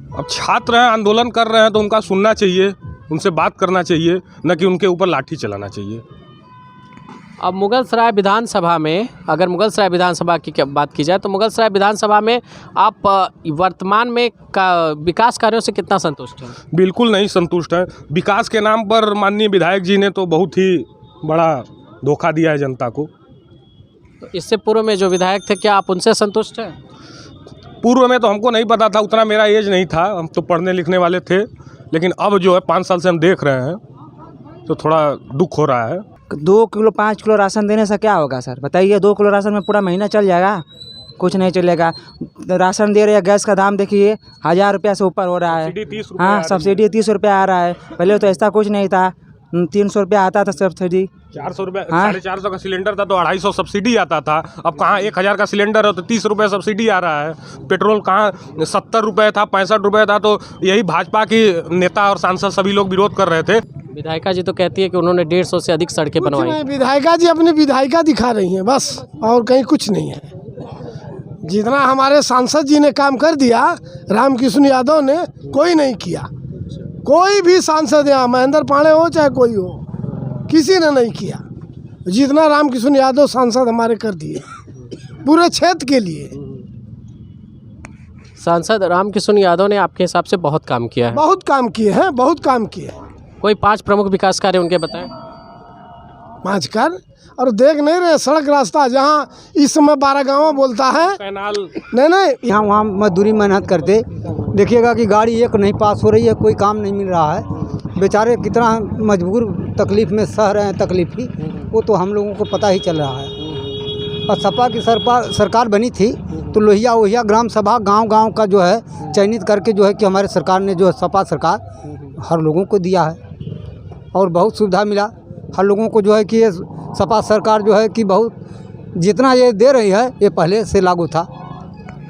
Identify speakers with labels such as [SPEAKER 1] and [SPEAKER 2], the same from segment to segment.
[SPEAKER 1] अब छात्र हैं, आंदोलन कर रहे हैं तो उनका सुनना चाहिए, उनसे बात करना चाहिए, न कि उनके ऊपर लाठी चलाना चाहिए।
[SPEAKER 2] अब मुगलसराय विधानसभा में, अगर मुगलसराय विधानसभा की बात की जाए तो मुगलसराय विधानसभा में आप वर्तमान में विकास कार्यों से कितना संतुष्ट हैं?
[SPEAKER 1] बिल्कुल नहीं संतुष्ट है। विकास के नाम पर माननीय विधायक जी ने तो बहुत ही बड़ा धोखा दिया है जनता को।
[SPEAKER 2] तो इससे पूर्व में जो विधायक थे, क्या आप उनसे संतुष्ट हैं?
[SPEAKER 1] पूर्व में तो हमको नहीं पता था, उतना मेरा एज नहीं था, हम तो पढ़ने लिखने वाले थे, लेकिन अब जो है 5 साल से हम देख रहे हैं तो थोड़ा दुख हो रहा है।
[SPEAKER 3] 2 किलो 5 किलो राशन देने से क्या होगा सर, बताइए? 2 किलो राशन में पूरा महीना चल जाएगा? कुछ नहीं चलेगा। राशन दे रहे हैं, गैस का दाम देखिए 1000 रुपया से ऊपर हो रहा है। हाँ, सब्सिडी 30 रुपया आ रहा है। पहले तो ऐसा कुछ नहीं था, 300 रुपया आता था सब्सिडी।
[SPEAKER 1] 400 रुपये, 450 का सिलेंडर था तो 250 सब्सिडी आता था। अब कहाँ 1000 का सिलेंडर है तो 30 रुपये सब्सिडी आ रहा है। पेट्रोल कहाँ 70 रुपये था, 65 रुपये था, तो यही भाजपा की नेता और सांसद सभी लोग विरोध कर रहे थे।
[SPEAKER 2] विधायिका जी तो कहती है कि उन्होंने 150 से अधिक सड़कें बनवाई।
[SPEAKER 4] विधायिका जी अपनी विधायिका दिखा रही हैं बस, और कहीं कुछ नहीं है। जितना हमारे सांसद जी ने काम कर दिया, रामकृष्ण यादव ने कोई नहीं किया। कोई भी सांसद, यहाँ महेंद्र पांडे हो चाहे कोई हो, किसी ने नहीं किया जितना रामकृष्ण यादव सांसद हमारे कर दिए पूरे क्षेत्र के लिए।
[SPEAKER 2] सांसद रामकृष्ण यादव ने आपके हिसाब से बहुत काम किया है?
[SPEAKER 4] बहुत काम किए हैं, बहुत काम किए हैं।
[SPEAKER 2] कोई 5 प्रमुख विकास कार्य उनके बताएं।
[SPEAKER 4] 5 कार्य और देख नहीं रहे, सड़क रास्ता जहाँ इस समय 12 गाँव बोलता है, नहीं
[SPEAKER 3] यहाँ वहाँ मजदूरी मेहनत करते देखिएगा कि गाड़ी एक नहीं पास हो रही है, कोई काम नहीं मिल रहा है। बेचारे कितना मजबूर तकलीफ़ में सह रहे हैं, तकलीफ ही वो तो हम लोगों को पता ही चल रहा है। और सपा की सरकार बनी थी तो लोहिया ग्राम सभा गांव का जो है चयनित करके जो है कि हमारे सरकार ने, जो सपा सरकार हर लोगों को दिया है और बहुत सुविधा मिला हर लोगों को। जो है कि ये सपा सरकार जो है कि बहुत जितना ये दे रही है ये पहले से लागू था।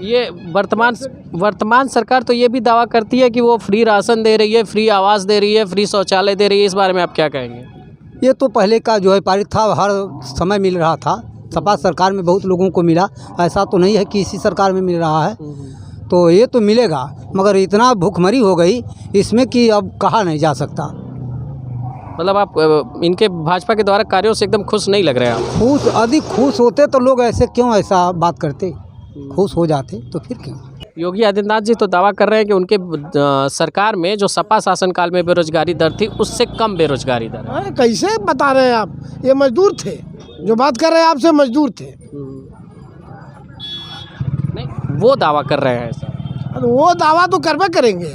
[SPEAKER 2] ये वर्तमान सरकार तो ये भी दावा करती है कि वो फ्री राशन दे रही है, फ्री आवास दे रही है, फ्री शौचालय दे रही है। इस बारे में आप क्या कहेंगे?
[SPEAKER 3] ये तो पहले का जो है पारित था, हर समय मिल रहा था। सपा सरकार में बहुत लोगों को मिला, ऐसा तो नहीं है कि इसी सरकार में मिल रहा है। तो ये तो मिलेगा, मगर इतना भूखमरी हो गई इसमें कि अब कहा नहीं जा सकता।
[SPEAKER 2] मतलब आप इनके भाजपा के द्वारा कार्यों से एकदम खुश नहीं लग रहे हैं आप?
[SPEAKER 3] अधिक खुश होते तो लोग ऐसा बात करते, खुश हो जाते तो फिर क्यों।
[SPEAKER 2] योगी आदित्यनाथ जी तो दावा कर रहे हैं कि उनके सरकार में जो सपा शासनकाल में बेरोजगारी दर थी उससे कम बेरोजगारी दर है।
[SPEAKER 4] कैसे बता रहे हैं आप? ये मजदूर थे जो बात कर रहे हैं आपसे, मजदूर थे।
[SPEAKER 2] नहीं, वो दावा कर रहे हैं ऐसा।
[SPEAKER 4] वो दावा तो करबे करेंगे।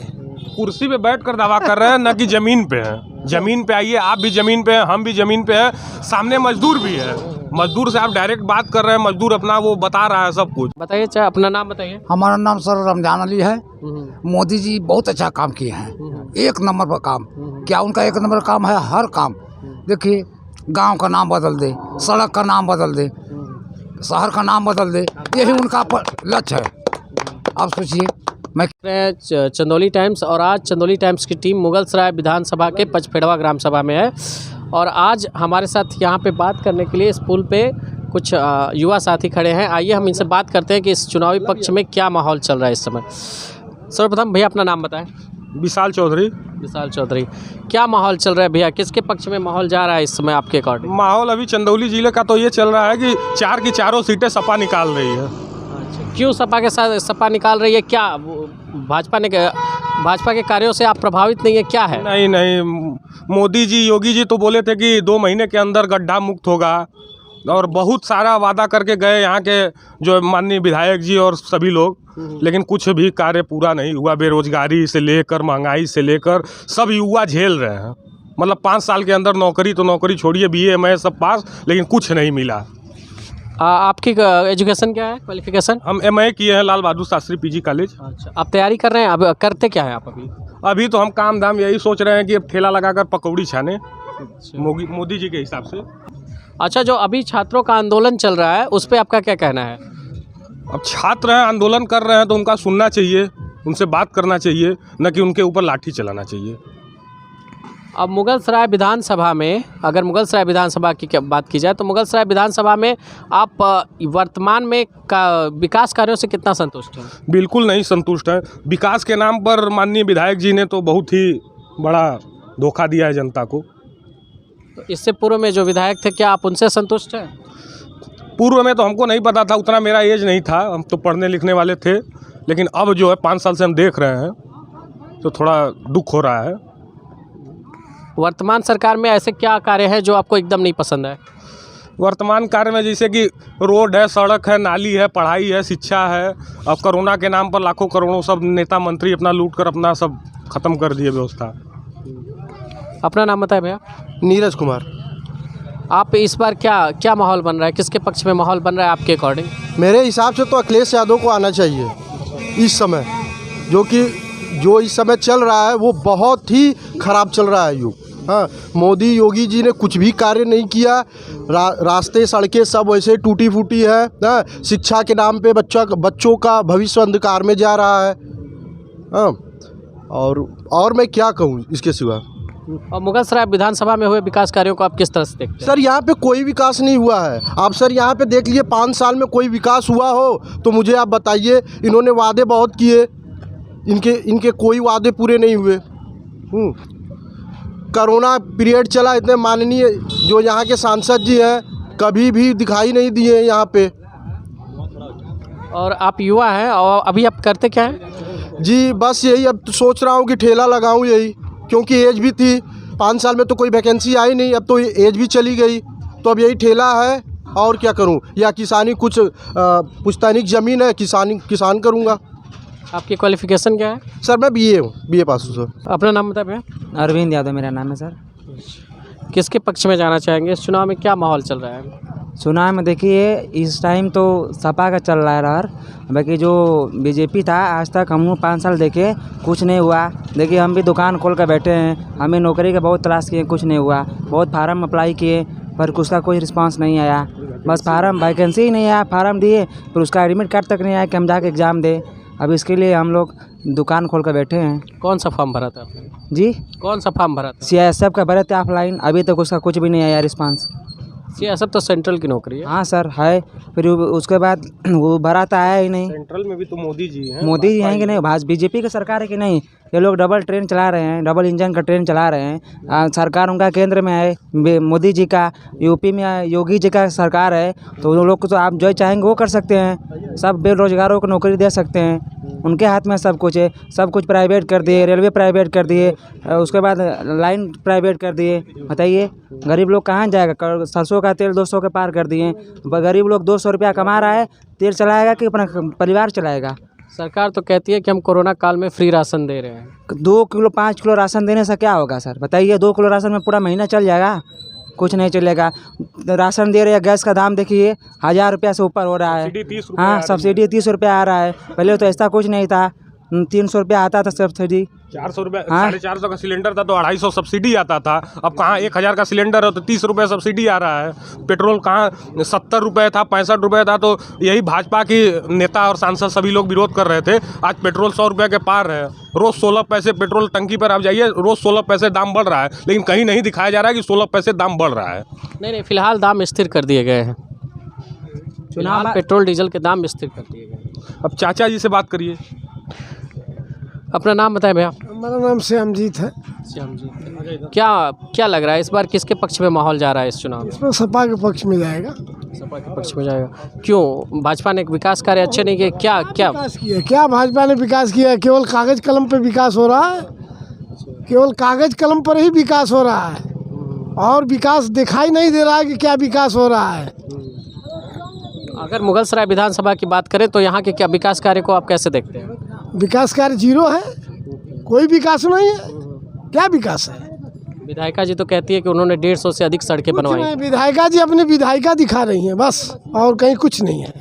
[SPEAKER 1] कुर्सी पे बैठकर दावा कर रहे हैं, न कि जमीन पे हैं। जमीन पे आइए, आप भी जमीन पे हैं, हम भी जमीन पे हैं, सामने मजदूर भी है। मजदूर से आप डायरेक्ट बात कर रहे हैं, मजदूर अपना वो बता रहा है सब कुछ।
[SPEAKER 2] बताइए, चाहे अपना नाम बताइए।
[SPEAKER 3] हमारा नाम सर रमजान अली है। मोदी जी बहुत अच्छा काम किए हैं, 1 नंबर पर काम। क्या उनका 1 नंबर काम है? हर काम देखिए, गांव का नाम बदल दे, सड़क का नाम बदल दे, शहर का नाम बदल दे, यही उनका लक्ष्य है। आप सोचिए। मैं
[SPEAKER 2] चंदौली टाइम्स, और आज चंदौली टाइम्स की टीम मुगलसराय विधानसभा के पचपेड़वा ग्राम सभा में है, और आज हमारे साथ यहाँ पे बात करने के लिए इस पुल पे कुछ युवा साथी खड़े हैं। आइए हम इनसे बात करते हैं कि इस चुनावी पक्ष में क्या माहौल चल रहा है इस समय। सर्वप्रथम भैया अपना नाम बताएं।
[SPEAKER 1] विशाल चौधरी।
[SPEAKER 2] विशाल चौधरी, क्या माहौल चल रहा है भैया? किसके पक्ष में माहौल जा रहा है इस समय आपके अकॉर्डिंग?
[SPEAKER 1] माहौल अभी चंदौली जिले का तो ये चल रहा है कि 4 की 4 सीटें सपा निकाल रही है।
[SPEAKER 2] अच्छा, क्यों सपा के साथ सपा निकाल रही है? क्या भाजपा के कार्यों से आप प्रभावित नहीं है, क्या है?
[SPEAKER 1] नहीं, मोदी जी, योगी जी तो बोले थे कि 2 महीने के अंदर गड्ढा मुक्त होगा, और बहुत सारा वादा करके गए यहाँ के जो माननीय विधायक जी और सभी लोग, लेकिन कुछ भी कार्य पूरा नहीं हुआ। बेरोजगारी से लेकर महंगाई से लेकर सब युवा झेल रहे हैं। मतलब 5 साल के अंदर नौकरी तो नौकरी छोड़िए, BA MA सब पास, लेकिन कुछ नहीं मिला।
[SPEAKER 2] आपकी एजुकेशन क्या है, क्वालिफिकेशन?
[SPEAKER 1] हम MA किए हैं लाल बहादुर शास्त्री PG कॉलेज।
[SPEAKER 2] अच्छा, आप तैयारी कर रहे हैं? अब करते क्या है आप
[SPEAKER 1] अभी तो हम काम धाम यही सोच रहे हैं कि अब ठेला लगाकर पकौड़ी छाने, मोदी जी के हिसाब से।
[SPEAKER 2] अच्छा, जो अभी छात्रों का आंदोलन चल रहा है उस पर आपका क्या कहना है?
[SPEAKER 1] अब छात्र हैं, आंदोलन कर रहे हैं तो उनका सुनना चाहिए, उनसे बात करना चाहिए, न कि उनके ऊपर लाठी चलाना चाहिए।
[SPEAKER 2] अब मुगलसराय विधानसभा में, अगर मुगलसराय विधानसभा की क्या बात की जाए तो मुगलसराय विधानसभा में आप वर्तमान में का विकास कार्यों से कितना संतुष्ट हैं?
[SPEAKER 1] बिल्कुल नहीं संतुष्ट है। विकास के नाम पर माननीय विधायक जी ने तो बहुत ही बड़ा धोखा दिया है जनता को।
[SPEAKER 2] तो इससे पूर्व में जो विधायक थे, क्या आप उनसे संतुष्ट हैं?
[SPEAKER 1] पूर्व में तो हमको नहीं पता था, उतना मेरा एज नहीं था, हम तो पढ़ने लिखने वाले थे। लेकिन अब जो है 5 साल से हम देख रहे हैं तो थोड़ा दुख हो रहा है।
[SPEAKER 2] वर्तमान सरकार में ऐसे क्या कार्य हैं जो आपको एकदम नहीं पसंद है?
[SPEAKER 1] वर्तमान कार्य में जैसे कि रोड है, सड़क है, नाली है, पढ़ाई है, शिक्षा है। अब कोरोना के नाम पर लाखों करोड़ों सब नेता मंत्री अपना लूट कर अपना सब खत्म कर दिए व्यवस्था।
[SPEAKER 2] अपना नाम बताएं भैया।
[SPEAKER 5] नीरज कुमार।
[SPEAKER 2] आप इस बार क्या माहौल बन रहा है, किसके पक्ष में माहौल बन रहा है आपके अकॉर्डिंग?
[SPEAKER 5] मेरे हिसाब से तो अखिलेश यादव को आना चाहिए इस समय, जो इस समय चल रहा है वो बहुत ही ख़राब चल रहा है युग। हाँ, मोदी योगी जी ने कुछ भी कार्य नहीं किया। रास्ते सड़कें सब वैसे टूटी फूटी है। हाँ, शिक्षा के नाम पे बच्चों का भविष्य अंधकार में जा रहा है। हाँ, और मैं क्या कहूँ इसके सिवा।
[SPEAKER 2] और मुगलसराय विधानसभा में हुए विकास कार्यों को आप किस तरह से देखते हैं?
[SPEAKER 5] सर, यहाँ पे कोई विकास नहीं हुआ है। आप सर यहाँ पे देख लीजिए, 5 साल में कोई विकास हुआ हो तो मुझे आप बताइए। इन्होंने वादे बहुत किए, इनके कोई वादे पूरे नहीं हुए। कोरोना पीरियड चला, इतने माननीय जो यहाँ के सांसद जी हैं कभी भी दिखाई नहीं दिए यहाँ पे।
[SPEAKER 2] और आप युवा हैं और अभी आप करते क्या हैं?
[SPEAKER 5] जी बस यही, अब तो सोच रहा हूँ कि ठेला लगाऊँ यही, क्योंकि एज भी थी। 5 साल में तो कोई वैकेंसी आई नहीं, अब तो एज भी चली गई, तो अब यही ठेला है और क्या करूँ। या किसानी, कुछ पुश्तैनिक ज़मीन है, किसान करूँगा।
[SPEAKER 2] आपकी क्वालिफिकेशन क्या है?
[SPEAKER 5] सर मैं बीए पास हूँ सर।
[SPEAKER 2] अपना नाम बताएं भैया।
[SPEAKER 3] अरविंद यादव मेरा नाम है सर।
[SPEAKER 2] किसके पक्ष में जाना चाहेंगे? इस चुनाव में क्या माहौल चल रहा है?
[SPEAKER 3] चुनाव में देखिए इस टाइम तो सपा का चल रहा है रहर। बाकी जो बीजेपी था, आज तक हम 5 साल देखे कुछ नहीं हुआ। देखिए हम भी दुकान खोल कर बैठे हैं, हमें नौकरी का बहुत तलाश किए, कुछ नहीं हुआ। बहुत फार्म अप्लाई किए पर उसका कोई रिस्पांस नहीं आया। बस फार्म, वैकेंसी ही नहीं आया, फार्म दिए फिर उसका एडमिट कार्ड तक नहीं आया कि हम जाके एग्ज़ाम दें। अब इसके लिए हम लोग दुकान खोल कर बैठे हैं।
[SPEAKER 2] कौन सा फॉर्म भरा था आपने?
[SPEAKER 3] जी,
[SPEAKER 2] कौन सा फॉर्म भरा था?
[SPEAKER 3] CISF का भरे थे ऑफलाइन, अभी तक उसका कुछ भी नहीं आया रिस्पांस।
[SPEAKER 2] CISF तो सेंट्रल की नौकरी है।
[SPEAKER 3] हाँ सर है, फिर उसके बाद वो भरा तो आया ही नहीं।
[SPEAKER 1] सेंट्रल में भी तो मोदी जी हैं।
[SPEAKER 3] मोदी जी हैं कि नहीं, भाजपा बीजेपी की सरकार है कि नहीं। ये लोग डबल ट्रेन चला रहे हैं, डबल इंजन का ट्रेन चला रहे हैं। सरकार उनका केंद्र में है, मोदी जी का, यूपी में योगी जी का सरकार है। तो उन लोग को तो आप जो चाहेंगे वो कर सकते हैं। सब बेरोजगारों को नौकरी दे सकते हैं, उनके हाथ में सब कुछ है। सब कुछ प्राइवेट कर दिए, रेलवे प्राइवेट कर दिए, उसके बाद लाइन प्राइवेट कर दिए। बताइए गरीब लोग कहाँ जाएगा? सरसों का तेल 200 के पार कर दिए। गरीब लोग 200 रुपया कमा रहा है, तेल चलाएगा कि अपना परिवार चलाएगा?
[SPEAKER 2] सरकार तो कहती है कि हम कोरोना काल में फ्री राशन दे रहे हैं।
[SPEAKER 3] 2 किलो 5 किलो राशन देने से क्या होगा सर? बताइए 2 किलो राशन में पूरा महीना चल जाएगा? कुछ नहीं चलेगा। राशन दे रहे हैं, गैस का दाम देखिए 1000 रुपया से ऊपर हो रहा है। हाँ, सब्सिडी 30 रुपया आ रहा है। पहले तो ऐसा कुछ नहीं था, 300 रुपया आता था सब्सिडी।
[SPEAKER 1] 400 रुपये,
[SPEAKER 3] हाँ?
[SPEAKER 1] 450 का सिलेंडर था तो 250 सब्सिडी आता था। अब कहाँ 1000 का सिलेंडर है तो 30 रुपये सब्सिडी आ रहा है। पेट्रोल कहाँ 70 रुपये था, 65 रुपये था। तो यही भाजपा की नेता और सांसद सभी लोग विरोध कर रहे थे। आज पेट्रोल 100 रुपये के पार है। रोज़ 16 पैसे पेट्रोल टंकी पर आप जाइए, रोज़ 16 पैसे दाम बढ़ रहा है, लेकिन कहीं नहीं दिखाया जा रहा है कि 16 पैसे दाम बढ़ रहा है।
[SPEAKER 2] नहीं, फिलहाल दाम स्थिर कर दिए गए हैं। फिलहाल पेट्रोल डीजल के दाम स्थिर कर दिए गए हैं।
[SPEAKER 1] अब चाचा जी से बात करिए।
[SPEAKER 2] अपना नाम बताएं भैया।
[SPEAKER 4] मेरा नाम श्यामजीत है।
[SPEAKER 2] श्याम जी, क्या लग रहा है इस बार किसके पक्ष में माहौल जा रहा है इस चुनाव में?
[SPEAKER 4] इसमें सपा के पक्ष में जाएगा।
[SPEAKER 2] सपा के पक्ष में जाएगा। क्यों? भाजपा ने विकास कार्य अच्छे नहीं किए? क्या
[SPEAKER 4] विकास किया? क्या भाजपा ने विकास किया? केवल कागज कलम पे विकास हो रहा है, केवल कागज कलम पर ही विकास हो रहा है, और विकास दिखाई नहीं दे रहा है कि क्या विकास हो रहा है।
[SPEAKER 2] अगर मुगलसराय विधानसभा की बात करें तो यहाँ के क्या विकास कार्य को आप कैसे देखते हैं?
[SPEAKER 4] विकास कार्य जीरो है, कोई विकास नहीं है। क्या विकास है?
[SPEAKER 2] विधायिका जी तो कहती है कि उन्होंने 150 से अधिक सड़कें
[SPEAKER 4] कुछ
[SPEAKER 2] बनवाई।
[SPEAKER 4] नहीं, विधायिका जी अपनी विधायिका दिखा रही हैं बस, और कहीं कुछ नहीं है।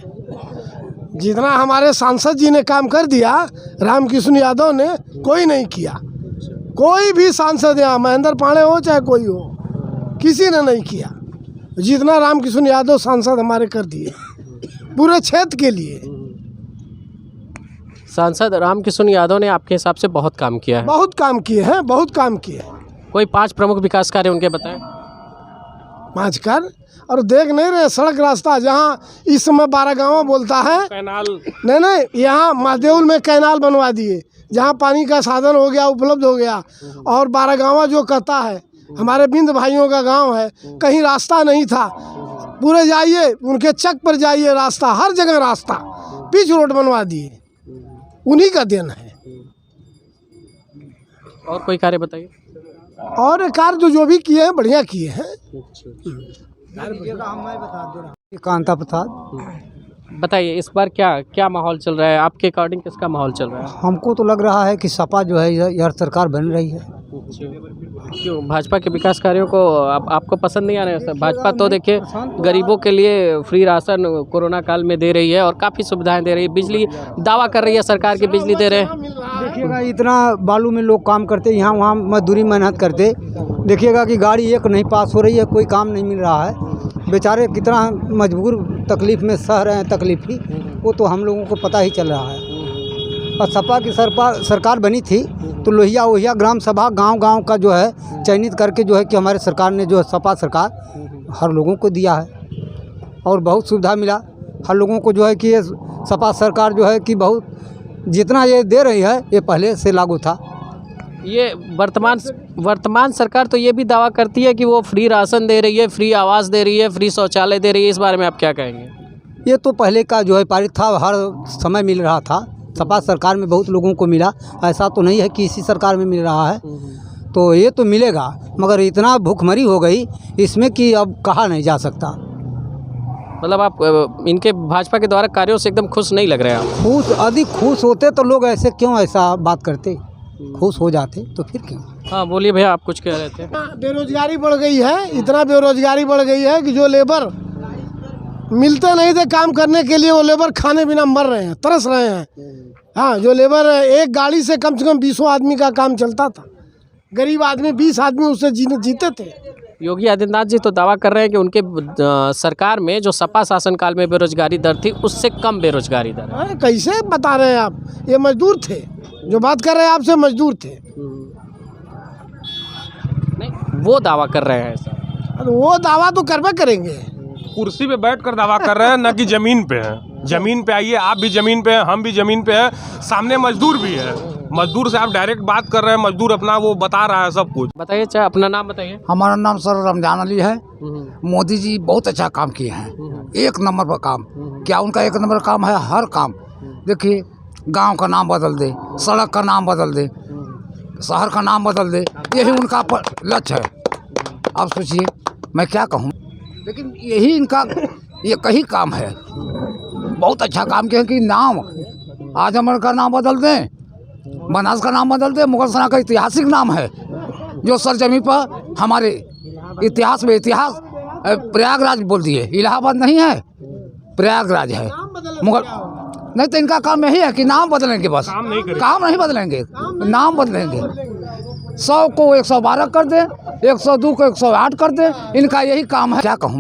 [SPEAKER 4] जितना हमारे सांसद जी ने काम कर दिया, रामकृष्ण यादव ने कोई नहीं किया। कोई भी सांसद, यहाँ महेंद्र पांडे हो चाहे कोई हो, किसी ने नहीं किया जितना रामकृष्ण यादव सांसद हमारे कर दिए पूरे क्षेत्र के लिए।
[SPEAKER 2] सांसद रामकृष्ण यादव ने आपके हिसाब से बहुत काम किया है?
[SPEAKER 4] बहुत काम किए हैं, बहुत काम किए हैं।
[SPEAKER 2] कोई 5 प्रमुख विकास कार्य उनके बताएं।
[SPEAKER 4] 5 कर और देख नहीं रहे सड़क रास्ता जहाँ इस समय 12 गाँव बोलता है,
[SPEAKER 1] कैनाल
[SPEAKER 4] नहीं यहाँ महादेवल में कैनाल बनवा दिए जहाँ पानी का साधन हो गया, उपलब्ध हो गया। और 12 गाँव जो कहता है हमारे बिंद भाइयों का गांव है, कहीं रास्ता नहीं था, पूरे जाइए उनके चक पर जाइए, रास्ता हर जगह रास्ता, पिच रोड बनवा दिए, उन्हीं का देन है।
[SPEAKER 2] और कोई कार्य बताइए।
[SPEAKER 4] और कार्य जो भी किए हैं बढ़िया किए हैं।
[SPEAKER 3] कांता प्रसाद।
[SPEAKER 2] बताइए इस बार क्या माहौल चल रहा है, आपके अकॉर्डिंग किसका माहौल चल रहा है?
[SPEAKER 3] हमको तो लग रहा है कि सपा जो है यह सरकार बन रही है।
[SPEAKER 2] क्यों भाजपा के विकास कार्यों को आपको पसंद नहीं आ रहे हैं? भाजपा तो देखिए गरीबों के लिए फ्री राशन कोरोना काल में दे रही है और काफ़ी सुविधाएं दे रही है, बिजली दावा कर रही है सरकार की बिजली दे रहे हैं।
[SPEAKER 3] देखिएगा इतना बालू में लोग काम करते, यहाँ वहाँ मजदूरी मेहनत करते, देखिएगा कि गाड़ी एक नहीं पास हो रही है, कोई काम नहीं मिल रहा है, बेचारे कितना मजबूर तकलीफ़ में सह रहे हैं तकलीफ ही, वो तो हम लोगों को पता ही चल रहा है। और सपा की सरकार बनी थी तो लोहिया ग्राम सभा गांव का जो है चयनित करके जो है कि हमारे सरकार ने जो है सपा सरकार हर लोगों को दिया है और बहुत सुविधा मिला हर लोगों को, जो है कि ये सपा सरकार जो है कि बहुत जितना ये दे रही है ये पहले से लागू था।
[SPEAKER 2] ये वर्तमान सरकार तो ये भी दावा करती है कि वो फ्री राशन दे रही है, फ्री आवास दे रही है, फ्री शौचालय दे रही है, इस बारे में आप क्या कहेंगे?
[SPEAKER 3] ये तो पहले का जो है पारित था, हर समय मिल रहा था, सपा सरकार में बहुत लोगों को मिला, ऐसा तो नहीं है कि इसी सरकार में मिल रहा है, तो ये तो मिलेगा, मगर इतना भूखमरी हो गई इसमें कि अब कहा नहीं जा सकता।
[SPEAKER 2] मतलब आप इनके भाजपा के द्वारा कार्यों से एकदम खुश नहीं लग रहे हैं आप?
[SPEAKER 3] अधिक खुश होते तो लोग ऐसे क्यों ऐसा बात करते, खुश हो जाते तो फिर क्यों।
[SPEAKER 2] हाँ बोलिए भैया, आप कुछ कह रहे थे।
[SPEAKER 4] बेरोजगारी बढ़ गई है, इतना बेरोजगारी बढ़ गई है कि जो लेबर मिलते नहीं थे काम करने के लिए, वो लेबर खाने बिना मर रहे हैं, तरस रहे हैं। हाँ, जो लेबर एक गाड़ी से कम 20 आदमी का काम चलता था, गरीब आदमी 20 आदमी उससे जीते थे।
[SPEAKER 2] योगी आदित्यनाथ जी तो दावा कर रहे हैं कि उनके सरकार में जो सपा शासनकाल में बेरोजगारी दर थी उससे कम बेरोजगारी दर है।
[SPEAKER 4] कैसे बता रहे हैं आप? ये मजदूर थे, जो बात कर रहे हैं आपसे मजदूर थे।
[SPEAKER 2] नहीं, वो दावा कर रहे हैं ऐसा।
[SPEAKER 4] वो दावा तो करबे करेंगे,
[SPEAKER 1] कुर्सी पे बैठकर दावा कर रहे हैं, न कि जमीन पे है। जमीन पे आइए, आप भी जमीन पे हैं, हम भी जमीन पे हैं, सामने मजदूर भी है। मजदूर से आप डायरेक्त बात कर रहे हैं, मजदूर अपना वो बता रहा है सब कुछ।
[SPEAKER 2] बताइए, चाहे अपना नाम बताइए।
[SPEAKER 6] हमारा नाम सर रमजान अली है। मोदी जी बहुत अच्छा काम किए हैं, एक नंबर पर काम। क्या उनका एक नंबर काम है? हर काम देखिए, गांव का नाम बदल दे, सड़क का नाम बदल दे, शहर का नाम बदल दे, यही उनका लक्ष्य है। आप सोचिए मैं क्या कहूँ, लेकिन यही इनका ये कहीं काम है। बहुत अच्छा काम किया कि नाम आजमगढ़ का नाम बदल दें, बनास का नाम बदल दें। मुगलसराय का ऐतिहासिक नाम है जो सरजमी पर हमारे इतिहास में इतिहास प्रयागराज बोल दिए। इलाहाबाद नहीं है, प्रयागराज है। मुगल नहीं तो इनका काम यही है कि नाम बदलेंगे, बस काम नहीं बदलेंगे, नाम बदलेंगे। 100 को 112 कर दें, 102 को 108 कर दें, इनका यही काम है। क्या कहूँ।